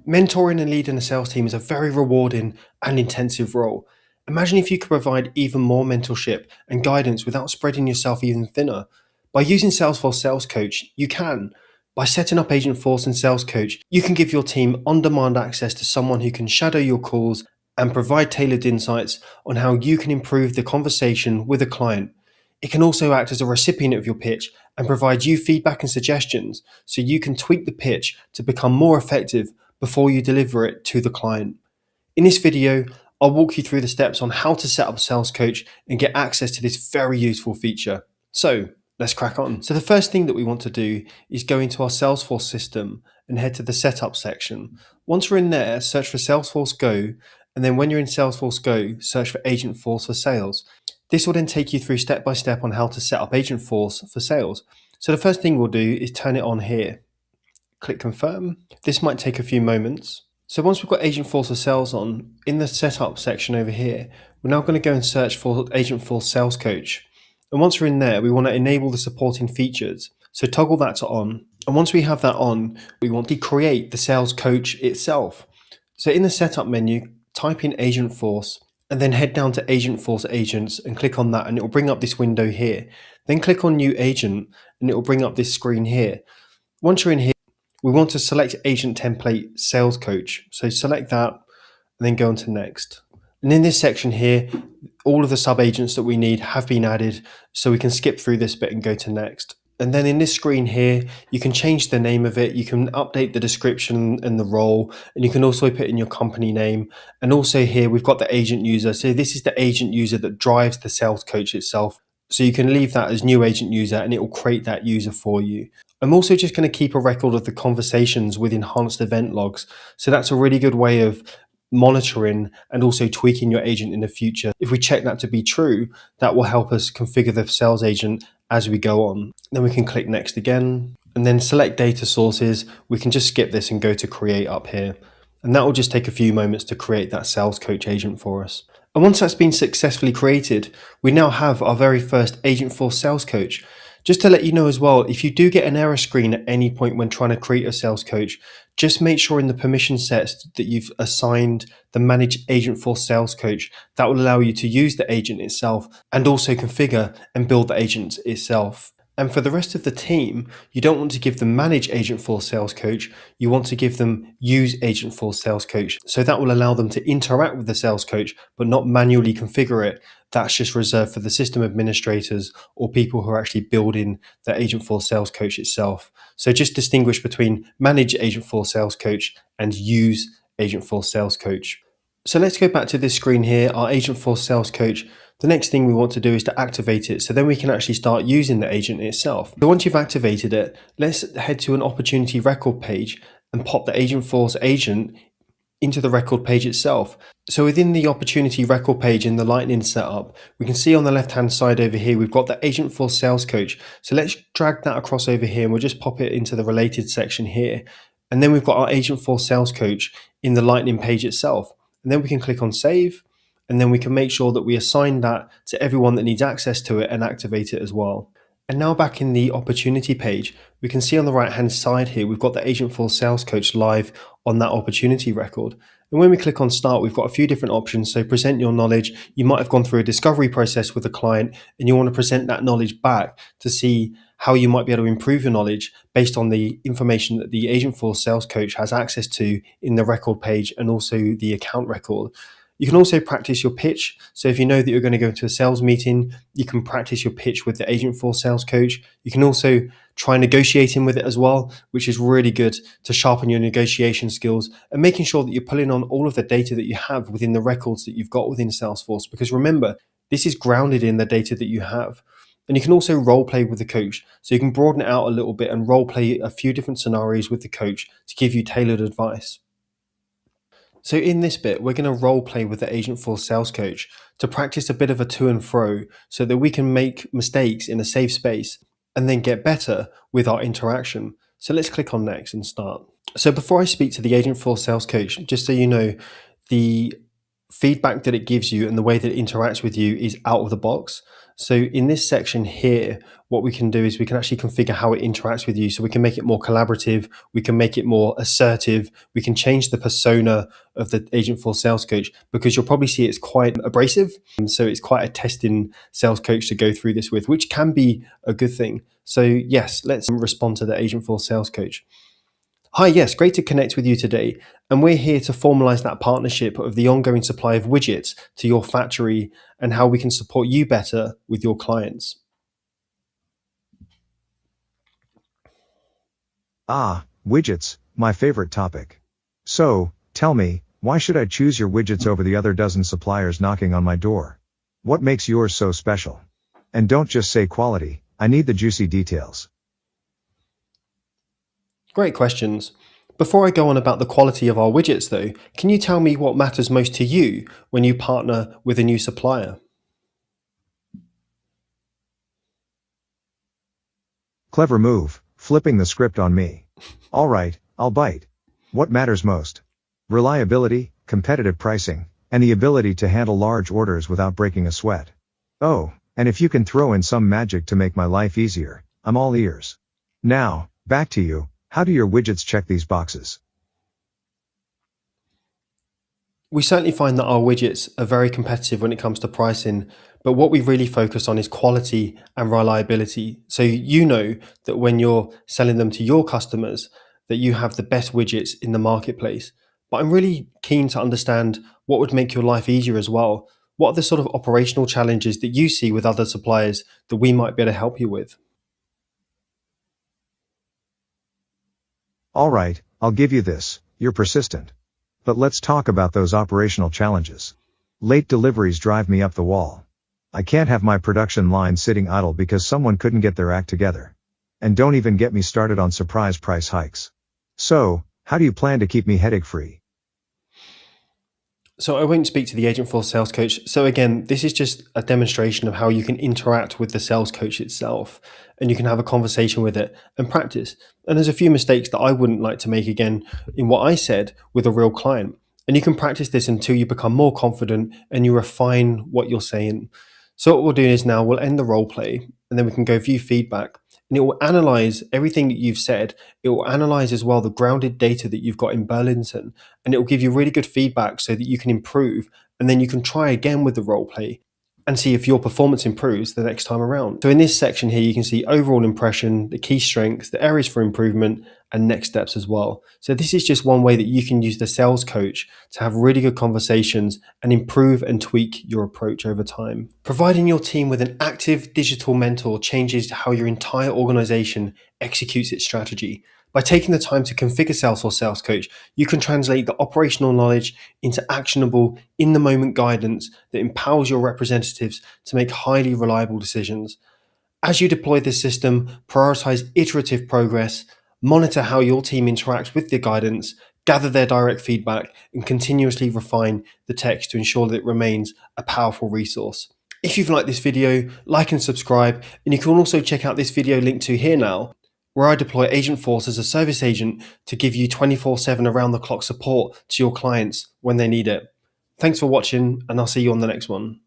Mentoring and leading a sales team is a very rewarding and intensive role. Imagine if you could provide even more mentorship and guidance without spreading yourself even thinner. By using Salesforce Sales Coach, you can. By setting up Agentforce and Sales Coach, you can give your team on-demand access to someone who can shadow your calls and provide tailored insights on how you can improve the conversation with a client. It can also act as a recipient of your pitch and provide you feedback and suggestions so you can tweak the pitch to become more effective before you deliver it to the client. In this video, I'll walk you through the steps on how to set up a sales coach and get access to this very useful feature. So let's crack on. So the first thing that we want to do is go into our Salesforce system and head to the setup section. Once we're in there, search for Salesforce Go, and then when you're in Salesforce Go, search for Agentforce for Sales. This will then take you through step by step on how to set up Agentforce for sales. So the first thing we'll do is turn it on here. Click confirm. This might take a few moments. So once we've got Agentforce for Sales on, in the setup section over here, we're now going to go and search for Agentforce Sales Coach. And once we're in there, we want to enable the supporting features. So toggle that to on. And once we have that on, we want to create the sales coach itself. So in the setup menu, type in Agentforce and then head down to Agentforce Agents and click on that and it will bring up this window here. Then click on New Agent and it will bring up this screen here. Once you're in here, we want to select Agent Template Sales Coach. So select that and then go on to Next. And in this section here, all of the sub-agents that we need have been added, so we can skip through this bit and go to Next. And then in this screen here, you can change the name of it, you can update the description and the role, and you can also put in your company name. And also here, we've got the agent user. So this is the agent user that drives the sales coach itself. So you can leave that as new agent user and it will create that user for you. I'm also just going to keep a record of the conversations with enhanced event logs. So that's a really good way of monitoring and also tweaking your agent in the future. If we check that to be true, that will help us configure the sales agent as we go on. Then we can click next again and then select data sources. We can just skip this and go to create up here. And that will just take a few moments to create that sales coach agent for us. And once that's been successfully created, we now have our very first Agentforce sales coach. Just to let you know as well, if you do get an error screen at any point when trying to create a sales coach, just make sure in the permission sets that you've assigned the Manage Agentforce Sales Coach. That will allow you to use the agent itself and also configure and build the agent itself. And for the rest of the team, you don't want to give them Manage Agentforce Sales Coach, you want to give them Use Agentforce Sales Coach. So that will allow them to interact with the sales coach, but not manually configure it. That's just reserved for the system administrators or people who are actually building the Agentforce Sales Coach itself. So just distinguish between Manage Agentforce Sales Coach and Use Agentforce Sales Coach. So let's go back to this screen here, our Agentforce Sales Coach. The next thing we want to do is to activate it, so then we can actually start using the agent itself. So once you've activated it, let's head to an opportunity record page and pop the Agentforce agent into the record page itself. So within the opportunity record page in the Lightning setup, we can see on the left-hand side over here, we've got the Agentforce Sales Coach. So let's drag that across over here and we'll just pop it into the related section here. And then we've got our Agentforce Sales Coach in the Lightning page itself. And then we can click on Save. And then we can make sure that we assign that to everyone that needs access to it and activate it as well. And now back in the opportunity page, we can see on the right hand side here, we've got the Agentforce Sales Coach live on that opportunity record. And when we click on start, we've got a few different options. So present your knowledge. You might have gone through a discovery process with a client and you want to present that knowledge back to see how you might be able to improve your knowledge based on the information that the Agentforce Sales Coach has access to in the record page and also the account record. You can also practice your pitch. So if you know that you're going to go to a sales meeting, you can practice your pitch with the Agentforce Sales Coach. You can also try negotiating with it as well, which is really good to sharpen your negotiation skills and making sure that you're pulling on all of the data that you have within the records that you've got within Salesforce. Because remember, this is grounded in the data that you have. And you can also role play with the coach. So you can broaden it out a little bit and role play a few different scenarios with the coach to give you tailored advice. So in this bit, we're going to role play with the Agentforce Sales Coach to practice a bit of a to and fro so that we can make mistakes in a safe space and then get better with our interaction. So let's click on next and start. So before I speak to the Agentforce Sales Coach, just so you know, the feedback that it gives you and the way that it interacts with you is out of the box. So in this section here, what we can do is we can actually configure how it interacts with you. So we can make it more collaborative, we can make it more assertive, we can change the persona of the Agentforce sales coach, because you'll probably see it's quite abrasive. So it's quite a testing sales coach to go through this with, which can be a good thing. So yes, let's respond to the Agentforce sales coach. Hi, yes, great to connect with you today. And we're here to formalize that partnership of the ongoing supply of widgets to your factory and how we can support you better with your clients. Ah, widgets, my favorite topic. So, tell me, why should I choose your widgets over the other dozen suppliers knocking on my door? What makes yours so special? And don't just say quality, I need the juicy details. Great questions. Before I go on about the quality of our widgets though, can you tell me what matters most to you when you partner with a new supplier? Clever move, flipping the script on me. Alright, I'll bite. What matters most? Reliability, competitive pricing, and the ability to handle large orders without breaking a sweat. Oh, and if you can throw in some magic to make my life easier, I'm all ears. Now, back to you, how do your widgets check these boxes? We certainly find that our widgets are very competitive when it comes to pricing, but what we really focus on is quality and reliability. So you know that when you're selling them to your customers, that you have the best widgets in the marketplace. But I'm really keen to understand what would make your life easier as well. What are the sort of operational challenges that you see with other suppliers that we might be able to help you with? Alright, I'll give you this, you're persistent. But let's talk about those operational challenges. Late deliveries drive me up the wall. I can't have my production line sitting idle because someone couldn't get their act together. And don't even get me started on surprise price hikes. So, how do you plan to keep me headache-free? So I won't speak to the Agentforce sales coach. So again, this is just a demonstration of how you can interact with the sales coach itself, and you can have a conversation with it and practice. And there's a few mistakes that I wouldn't like to make again in what I said with a real client. And you can practice this until you become more confident and you refine what you're saying. So what we'll do is now we'll end the role play and then we can go view feedback, and it will analyze everything that you've said. It will analyze as well the grounded data that you've got in Burlington, and it will give you really good feedback so that you can improve, and then you can try again with the role play and see if your performance improves the next time around. So in this section here, you can see overall impression, the key strengths, the areas for improvement, and next steps as well. So this is just one way that you can use the sales coach to have really good conversations and improve and tweak your approach over time. Providing your team with an active digital mentor changes how your entire organization executes its strategy. By taking the time to configure Salesforce Sales Coach, you can translate the operational knowledge into actionable, in-the-moment guidance that empowers your representatives to make highly reliable decisions. As you deploy this system, prioritize iterative progress, monitor how your team interacts with the guidance, gather their direct feedback, and continuously refine the text to ensure that it remains a powerful resource. If you've liked this video, like and subscribe, and you can also check out this video linked to here now, where I deploy Agentforce as a service agent to give you 24/7 around-the-clock support to your clients when they need it. Thanks for watching, and I'll see you on the next one.